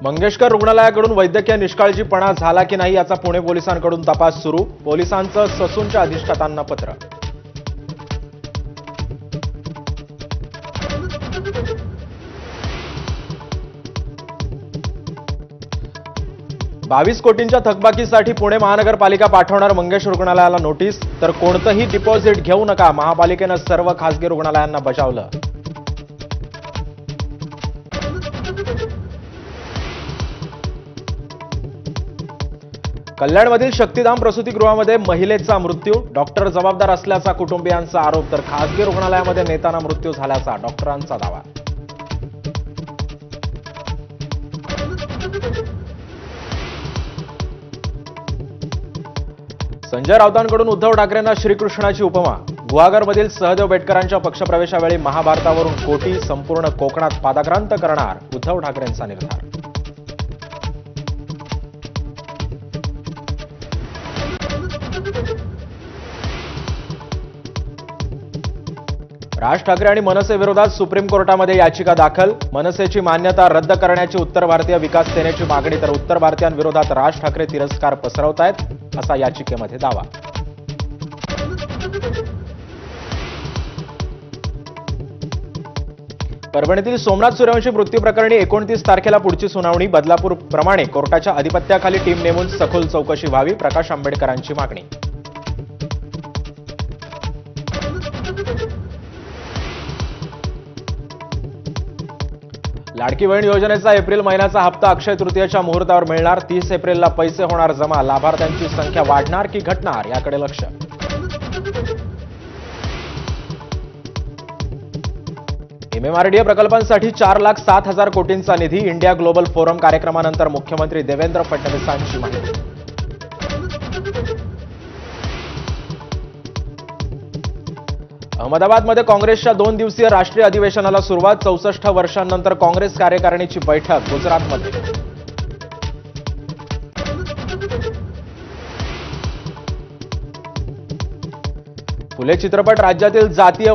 मंगेशकर रुग्णालयाकडून वैद्यकीय निष्काळजीपणा झाला की नाही याचा पुणे पोलिसांकडून तपास सुरू. पोलिसांचं ससूनच्या अधिष्ठातांना पत्र. ₹22 कोटींच्या थकबाकीसाठी पुणे महानगरपालिका पाठवणार मंगेश रुग्णालयाला नोटीस. तर कोणतंही डिपॉझिट घेऊ नका, महापालिकेनं सर्व खासगी रुग्णालयांना बजावलं. कल्याणमधील शक्तिधाम प्रसूतिगृहामध्ये महिलेचा मृत्यू. डॉक्टर जबाबदार असल्याचा कुटुंबियांचा आरोप. तर खासगी रुग्णालयामध्ये नेताना मृत्यू झाल्याचा डॉक्टरांचा दावा. संजय राऊतांकडून उद्धव ठाकरेंना श्रीकृष्णाची उपमा. गुहागरमधील सहदेव बेटकरांच्या पक्षप्रवेशावेळी महाभारतावरून कोटी संपूर्ण कोकणात पादाक्रांत करणार, उद्धव ठाकरेंचा निर्धार. राज ठाकरे आणि मनसे विरोधात सुप्रीम कोर्टामध्ये याचिका दाखल. मनसेची मान्यता रद्द करण्याची उत्तर भारतीय विकास सेनेची मागणी. तर उत्तर भारतीयांविरोधात राज ठाकरे तिरस्कार पसरवतायत असा याचिकेमध्ये दावा. परभणीतील सोमनाथ सूर्यवंशी मृत्यू प्रकरणी 29 तारखेला पुढची सुनावणी. बदलापूर प्रमाणे कोर्टाच्या अधिपत्याखाली टीम नेमून सखोल चौकशी व्हावी, प्रकाश आंबेडकरांची मागणी. लाडकी बहीण योजनेचा एप्रिल महिन्याचा हप्ता अक्षय तृतीयेच्या मुहूर्तावर मिळणार. 30 एप्रिलला पैसे होणार जमा. लाभार्थ्यांची संख्या वाढणार की घटणार याकडे लक्ष. एमएमआरडीए प्रकल्पांसाठी 4,07,000 कोटींचा निधी. इंडिया ग्लोबल फोरम कार्यक्रमानंतर मुख्यमंत्री देवेंद्र फडणवीसांची माहिती. अहमदाबादमध्ये काँग्रेसच्या 2 दिवसीय राष्ट्रीय अधिवेशनाला सुरुवात. 64 वर्षांनंतर काँग्रेस कार्यकारिणीची बैठक गुजरातमध्ये. फुले चित्रपट राज्यातील जातीय